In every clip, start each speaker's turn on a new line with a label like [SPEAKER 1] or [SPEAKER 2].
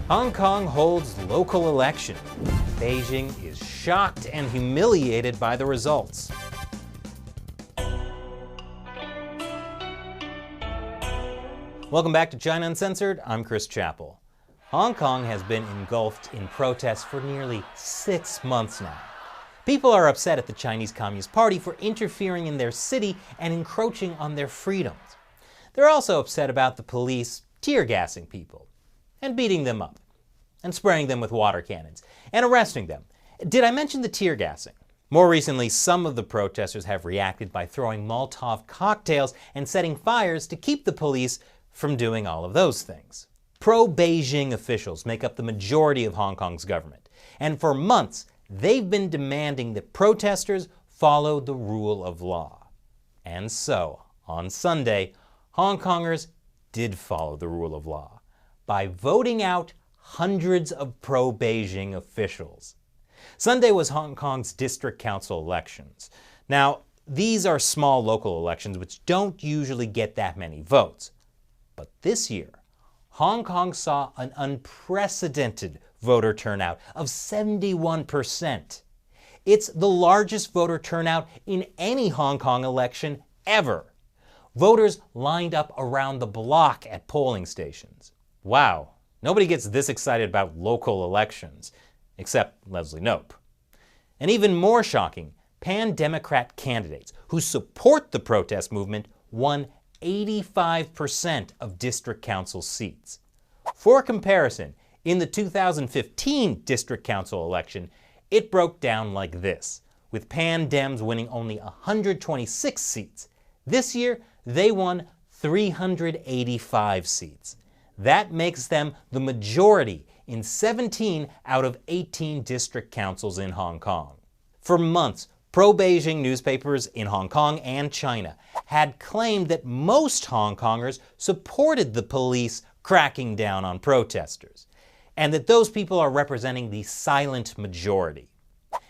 [SPEAKER 1] Hong Kong holds local election. Beijing is shocked and humiliated by the results. Welcome back to China Uncensored. I'm Chris Chappell. Hong Kong has been engulfed in protests for nearly 6 months now. People are upset at the Chinese Communist Party for interfering in their city and encroaching on their freedoms. They're also upset about the police tear gassing people and beating them up and spraying them with water cannons and arresting them. Did I mention the tear gassing? More recently, some of the protesters have reacted by throwing Molotov cocktails and setting fires to keep the police from doing all of those things. Pro-Beijing officials make up the majority of Hong Kong's government, and for months they've been demanding that protesters follow the rule of law. And so, on Sunday, Hong Kongers did follow the rule of law by voting out hundreds of pro-Beijing officials. Sunday was Hong Kong's district council elections. Now, these are small local elections which don't usually get that many votes. But this year, Hong Kong saw an unprecedented voter turnout of 71%. It's the largest voter turnout in any Hong Kong election ever. Voters lined up around the block at polling stations. Wow, nobody gets this excited about local elections, except Leslie Knope. And even more shocking, pan-Democrat candidates who support the protest movement won 85% of district council seats. For comparison, in the 2015 district council election, it broke down like this, with pan-Dems winning only 126 seats. This year, they won 385 seats. That makes them the majority in 17 out of 18 district councils in Hong Kong. For months, pro-Beijing newspapers in Hong Kong and China had claimed that most Hong Kongers supported the police cracking down on protesters, and that those people are representing the silent majority.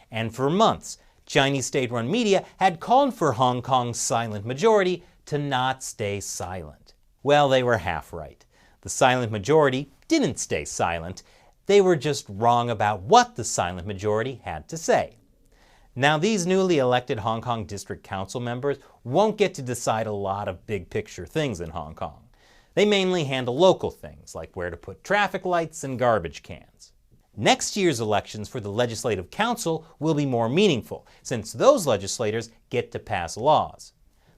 [SPEAKER 1] And for months, Chinese state-run media had called for Hong Kong's silent majority to not stay silent. Well, they were half right. The silent majority didn't stay silent. They were just wrong about what the silent majority had to say. Now, these newly elected Hong Kong District Council members won't get to decide a lot of big-picture things in Hong Kong. They mainly handle local things, like where to put traffic lights and garbage cans. Next year's elections for the Legislative Council will be more meaningful, since those legislators get to pass laws.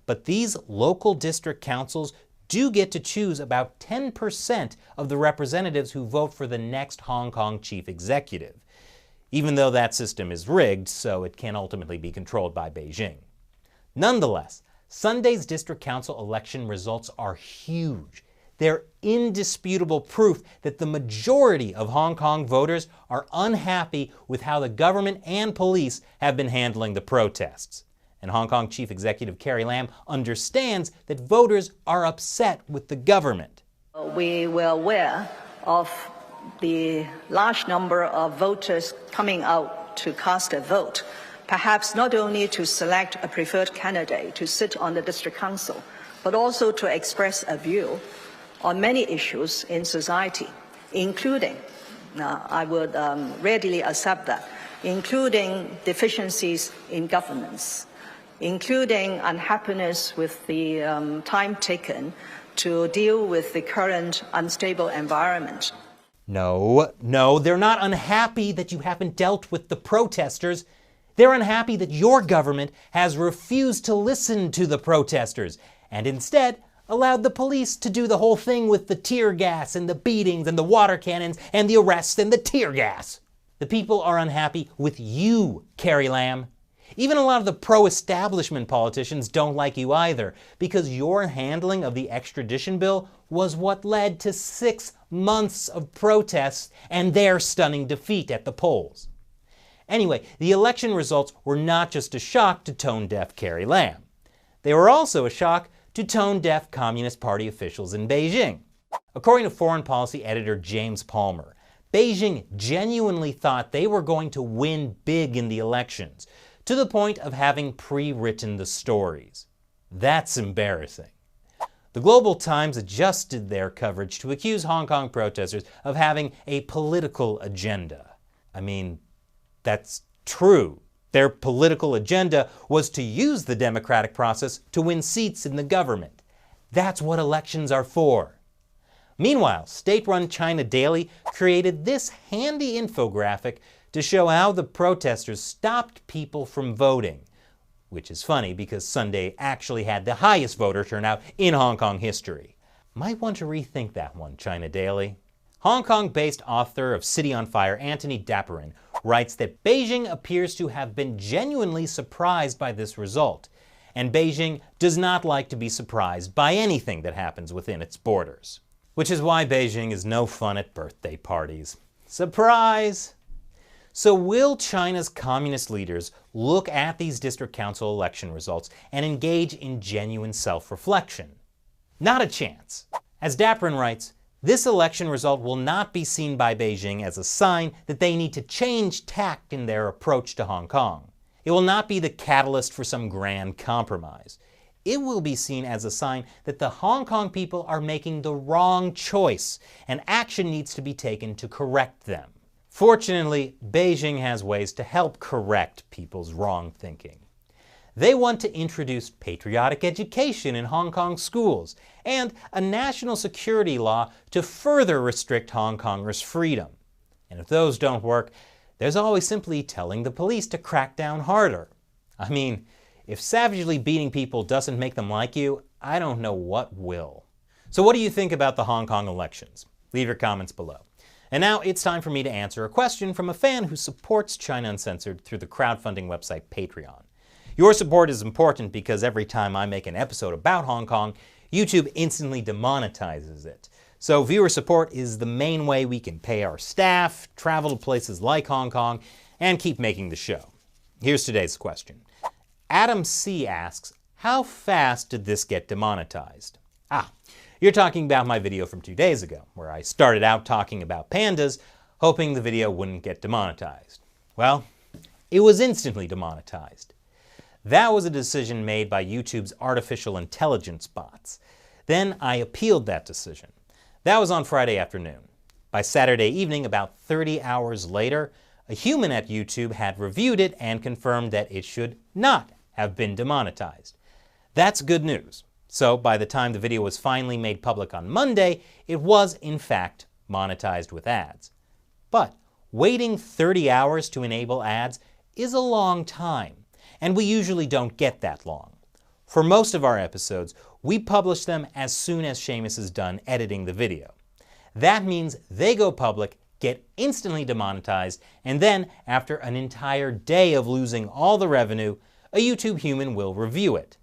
[SPEAKER 1] But these local district councils do get to choose about 10% of the representatives who vote for the next Hong Kong chief executive, even though that system is rigged, so it can ultimately be controlled by Beijing. Nonetheless, Sunday's district council election results are huge. They're indisputable proof that the majority of Hong Kong voters are unhappy with how the government and police have been handling the protests. And Hong Kong Chief Executive Carrie Lam understands that voters are upset with the government.
[SPEAKER 2] We were aware of the large number of voters coming out to cast a vote, perhaps not only to select a preferred candidate to sit on the district council, but also to express a view on many issues in society, including, I would readily accept that, including deficiencies in governance, including unhappiness with the time taken to deal with the current unstable environment.
[SPEAKER 1] No, they're not unhappy that you haven't dealt with the protesters. They're unhappy that your government has refused to listen to the protesters and instead allowed the police to do the whole thing with the tear gas and the beatings and the water cannons and the arrests and the tear gas. The people are unhappy with you, Carrie Lam. Even a lot of the pro-establishment politicians don't like you either, because your handling of the extradition bill was what led to 6 months of protests and their stunning defeat at the polls. Anyway, the election results were not just a shock to tone-deaf Carrie Lam. They were also a shock to tone-deaf Communist Party officials in Beijing. According to foreign policy editor James Palmer, Beijing genuinely thought they were going to win big in the elections, to the point of having pre-written the stories. That's embarrassing. The Global Times adjusted their coverage to accuse Hong Kong protesters of having a political agenda. I mean, that's true. Their political agenda was to use the democratic process to win seats in the government. That's what elections are for. Meanwhile, state-run China Daily created this handy infographic to show how the protesters stopped people from voting, which is funny because Sunday actually had the highest voter turnout in Hong Kong history. Might want to rethink that one, China Daily. Hong Kong-based author of City on Fire, Anthony Dapirin, writes that Beijing appears to have been genuinely surprised by this result, and Beijing does not like to be surprised by anything that happens within its borders. Which is why Beijing is no fun at birthday parties. Surprise! So will China's communist leaders look at these district council election results and engage in genuine self-reflection? Not a chance. As Dapirin writes, this election result will not be seen by Beijing as a sign that they need to change tact in their approach to Hong Kong. It will not be the catalyst for some grand compromise. It will be seen as a sign that the Hong Kong people are making the wrong choice and action needs to be taken to correct them. Fortunately, Beijing has ways to help correct people's wrong thinking. They want to introduce patriotic education in Hong Kong schools and a national security law to further restrict Hong Kongers' freedom. And if those don't work, there's always simply telling the police to crack down harder. I mean, if savagely beating people doesn't make them like you, I don't know what will. So what do you think about the Hong Kong elections? Leave your comments below. And now it's time for me to answer a question from a fan who supports China Uncensored through the crowdfunding website Patreon. Your support is important because every time I make an episode about Hong Kong, YouTube instantly demonetizes it. So viewer support is the main way we can pay our staff, travel to places like Hong Kong, and keep making the show. Here's today's question. Adam C. asks, how fast did this get demonetized? You're talking about my video from 2 days ago, where I started out talking about pandas, hoping the video wouldn't get demonetized. Well, it was instantly demonetized. That was a decision made by YouTube's artificial intelligence bots. Then I appealed that decision. That was on Friday afternoon. By Saturday evening, about 30 hours later, a human at YouTube had reviewed it and confirmed that it should not have been demonetized. That's good news. So by the time the video was finally made public on Monday, it was in fact monetized with ads. But waiting 30 hours to enable ads is a long time, and we usually don't get that long. For most of our episodes, we publish them as soon as Seamus is done editing the video. That means they go public, get instantly demonetized, and then, after an entire day of losing all the revenue, a YouTube human will review it.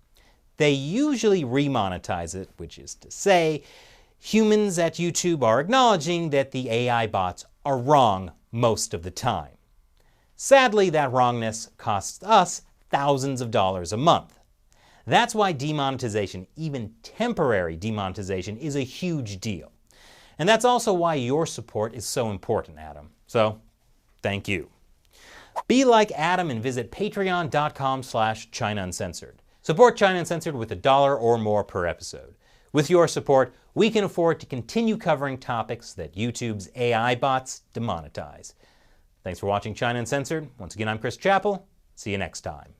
[SPEAKER 1] They usually remonetize it, which is to say, humans at YouTube are acknowledging that the AI bots are wrong most of the time. Sadly, that wrongness costs us thousands of dollars a month. That's why demonetization, even temporary demonetization, is a huge deal. And that's also why your support is so important, Adam. So, thank you. Be like Adam and visit patreon.com/China Uncensored. Support China Uncensored with $1 or more per episode. With your support, we can afford to continue covering topics that YouTube's AI bots demonetize. Thanks for watching China Uncensored. Once again, I'm Chris Chappell. See you next time.